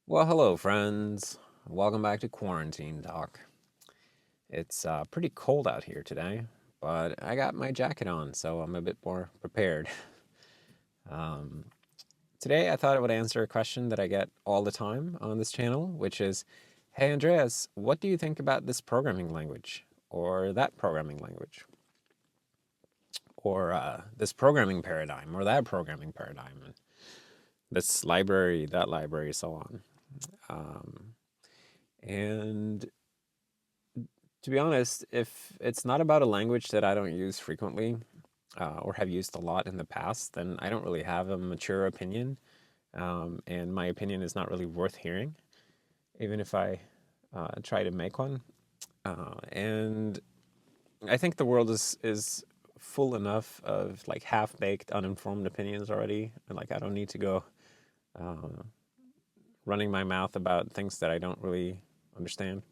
Well, hello, friends. Welcome back to Quarantine Talk. It's pretty cold out here today, but I got my jacket on, so I'm a bit more prepared. Um, Today, I thought I would answer a question that I get all the time on this channel, which is, "Hey, Andreas, what do you think about this programming language? Or that programming language? Or this programming paradigm? Or that programming paradigm? And this library, that library, so on." Um, and To be honest, if it's not about a language that I don't use frequently or have used a lot in the past, then I don't really have a mature opinion. And my opinion is not really worth hearing, even if I try to make one. And I think the world is full enough of like half baked, uninformed opinions already. And like I don't need to go uh, running my mouth about things that I don't really understand.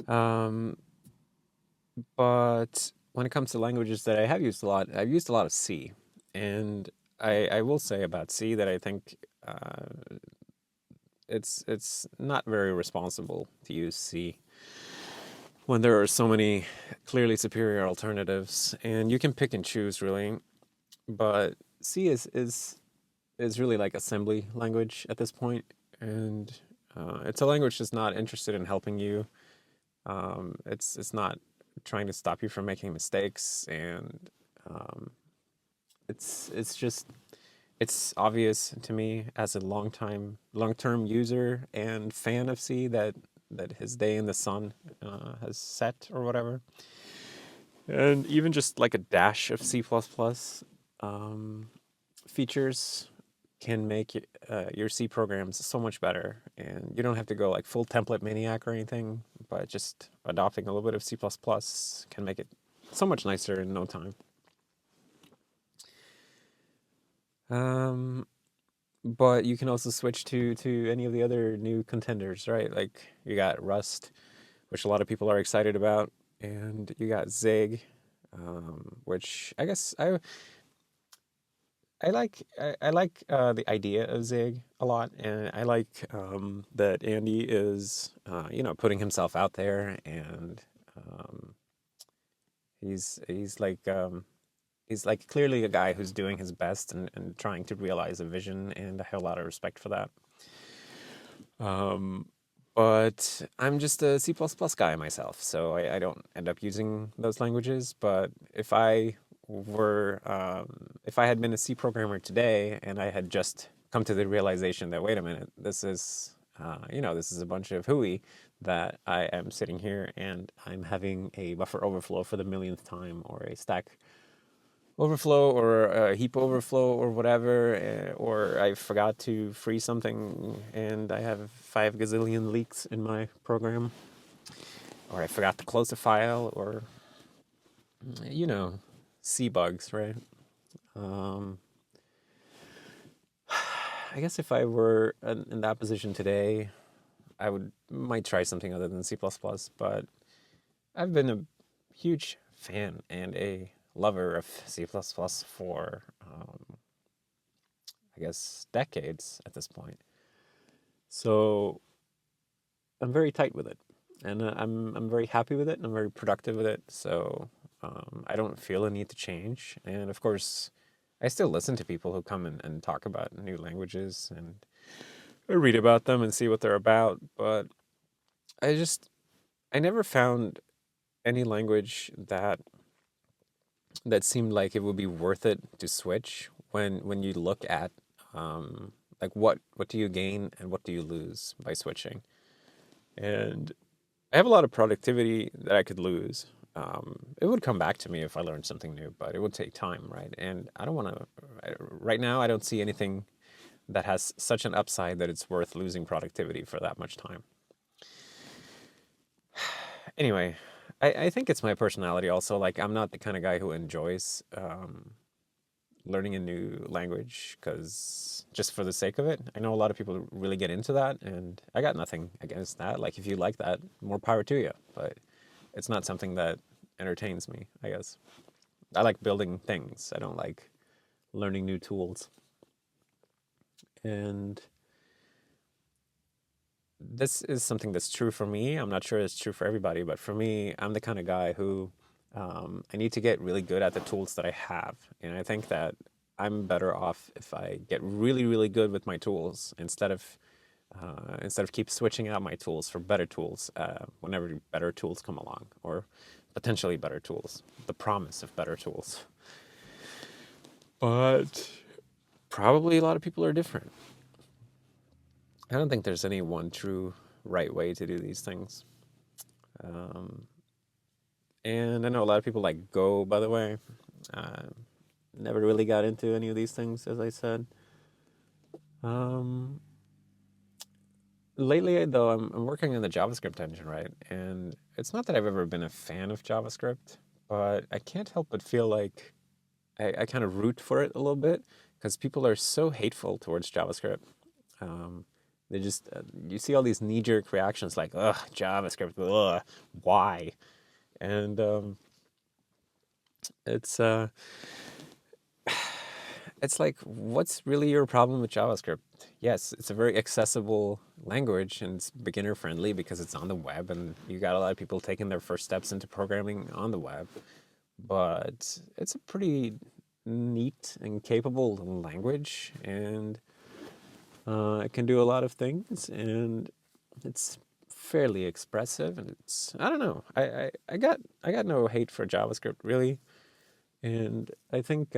Um, But when it comes to languages that I have used a lot, I've used a lot of C. And I will say about C that I think it's not very responsible to use C when there are so many clearly superior alternatives, and you can pick and choose really. But C is really like assembly language at this point, and it's a language that's not interested in helping you. It's not trying to stop you from making mistakes, and um, it's just it's obvious to me as a long term user and fan of C that his day in the sun has set or whatever, and even just like a dash of C++ um, features can make your C programs so much better. And you don't have to go like full template maniac or anything, but just adopting a little bit of C++ can make it so much nicer in no time. Um, but you can also switch to any of the other new contenders, right? Like you got Rust, which a lot of people are excited about, and you got Zig, which I guess I like the idea of Zig a lot, and I like that Andy is putting himself out there, and um, he's he's like um, he's like clearly a guy who's doing his best and trying to realize a vision, and I have a lot of respect for that. Um, but I'm just a C++ guy myself, so I don't end up using those languages. But if I had been a C programmer today and I had just come to the realization that, wait a minute, this is a bunch of hooey that I am sitting here and I'm having a buffer overflow for the millionth time or a stack overflow or a heap overflow or whatever, or I forgot to free something and I have 5 gazillion leaks in my program, or I forgot to close a file, or you know, C bugs, right? Um, I guess if I were in that position today, I would might try something other than C++, but I've been a huge fan and a lover of C++ for I guess decades at this point. So I'm very tight with it, and I'm very happy with it, and I'm very productive with it. So I don't feel a need to change. And of course, I still listen to people who come and talk about new languages, and I read about them and see what they're about. But I just I never found any language that seemed like it would be worth it to switch when you look at like what do you gain and what do you lose by switching. And I have a lot of productivity that I could lose. It would come back to me if I learned something new, but it would take time, right? And I don't want to. Right now, I don't see anything that has such an upside that it's worth losing productivity for that much time. Anyway, I think it's my personality also. Like, I'm not the kind of guy who enjoys learning a new language because just for the sake of it. I know a lot of people really get into that, and I got nothing against that. Like, if you like that, more power to you. But it's not something that entertains me, I guess. I like building things. I don't like learning new tools. And this is something that's true for me. I'm not sure it's true for everybody, but for me, I'm the kind of guy who I need to get really good at the tools that I have. And I think that I'm better off if I get really, really good with my tools instead of keep switching out my tools for better tools whenever better tools come along, or potentially better tools, the promise of better tools. But probably a lot of people are different. I don't think there's any one true right way to do these things. Um, and I know a lot of people like Go, by the way. Uh, Never really got into any of these things, as I said. Um, Lately, though, I'm working in the JavaScript engine, right? And it's not that I've ever been a fan of JavaScript, but I can't help but feel like I kind of root for it a little bit because people are so hateful towards JavaScript. Um, they just, you see all these knee jerk reactions like, ugh, JavaScript, ugh, why? And it's, uh, it's like, what's really your problem with JavaScript? Yes, it's a very accessible language and it's beginner friendly because it's on the web and you got a lot of people taking their first steps into programming on the web. But it's a pretty neat and capable language and it can do a lot of things and it's fairly expressive and it's I don't know. I got no hate for JavaScript really. And I think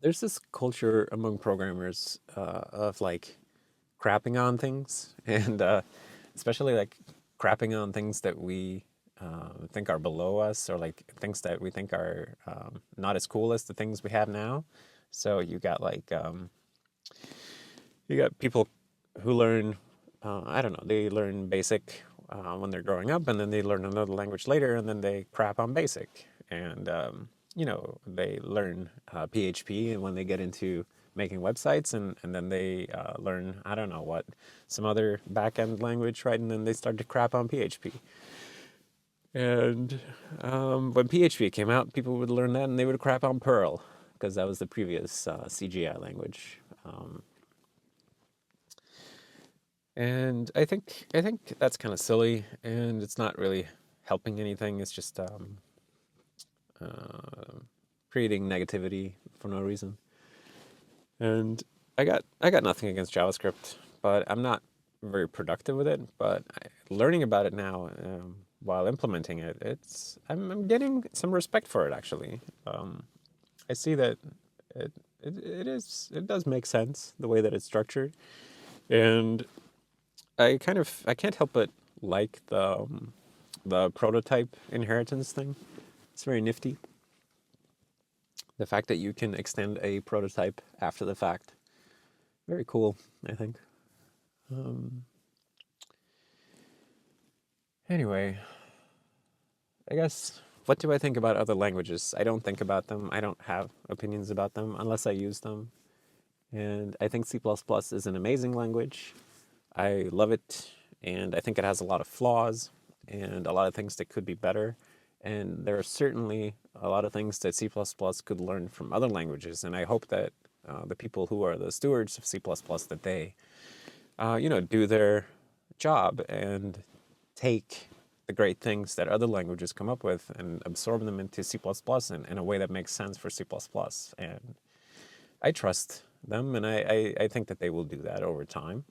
there's this culture among programmers of like crapping on things, and especially like crapping on things that we think are below us, or like things that we think are not as cool as the things we have now. So you got people who learn, I don't know, they learn basic when they're growing up, and then they learn another language later, and then they crap on basic. And, they learn PHP when they get into making websites, and then they learn, I don't know what, some other back end language, right? And then they start to crap on PHP. And when PHP came out, people would learn that and they would crap on Perl because that was the previous CGI language. And I think that's kind of silly, and it's not really helping anything. It's just uh, creating negativity for no reason. And I got nothing against JavaScript, but I'm not very productive with it. But learning about it now, while implementing it, I'm getting some respect for it actually. I see that it does make sense the way that it's structured, and I can't help but like the prototype inheritance thing. It's very nifty. The fact that you can extend a prototype after the fact, very cool. I think. Um, anyway, I guess what do I think about other languages? I don't think about them. I don't have opinions about them unless I use them. And I think C++ is an amazing language. I love it, and I think it has a lot of flaws and a lot of things that could be better. And there are certainly a lot of things that C++ could learn from other languages. And I hope that the people who are the stewards of C++ that they, do their job and take the great things that other languages come up with and absorb them into C++ in a way that makes sense for C++. And I trust them, and I think that they will do that over time.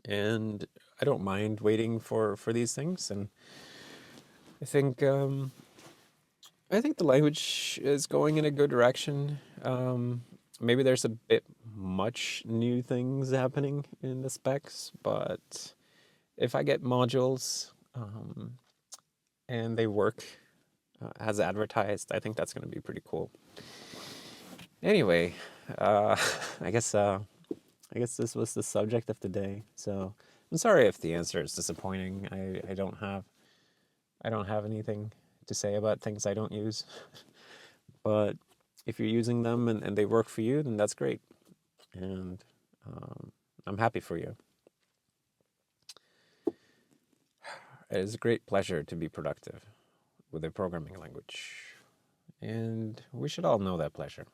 And I don't mind waiting for these things. And I think I think the language is going in a good direction. Maybe there's a bit much new things happening in the specs, but if I get modules and they work as advertised, I think that's going to be pretty cool. Anyway, uh, I guess I guess this was the subject of the day. So I'm sorry if the answer is disappointing. I don't have anything to say about things I don't use. But if you're using them and they work for you, then that's great. And I'm happy for you. It is a great pleasure to be productive with a programming language. And we should all know that pleasure.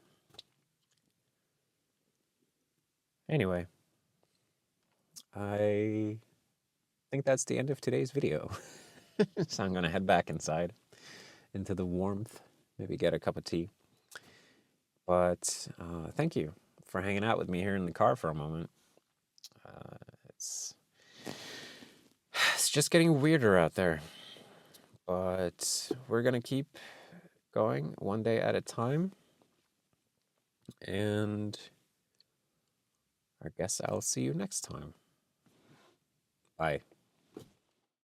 Anyway, I think that's the end of today's video. So I'm gonna head back inside into the warmth, maybe get a cup of tea. But thank you for hanging out with me here in the car for a moment. Uh, it's it's just getting weirder out there, but we're gonna keep going one day at a time, and I guess I'll see you next time. Bye.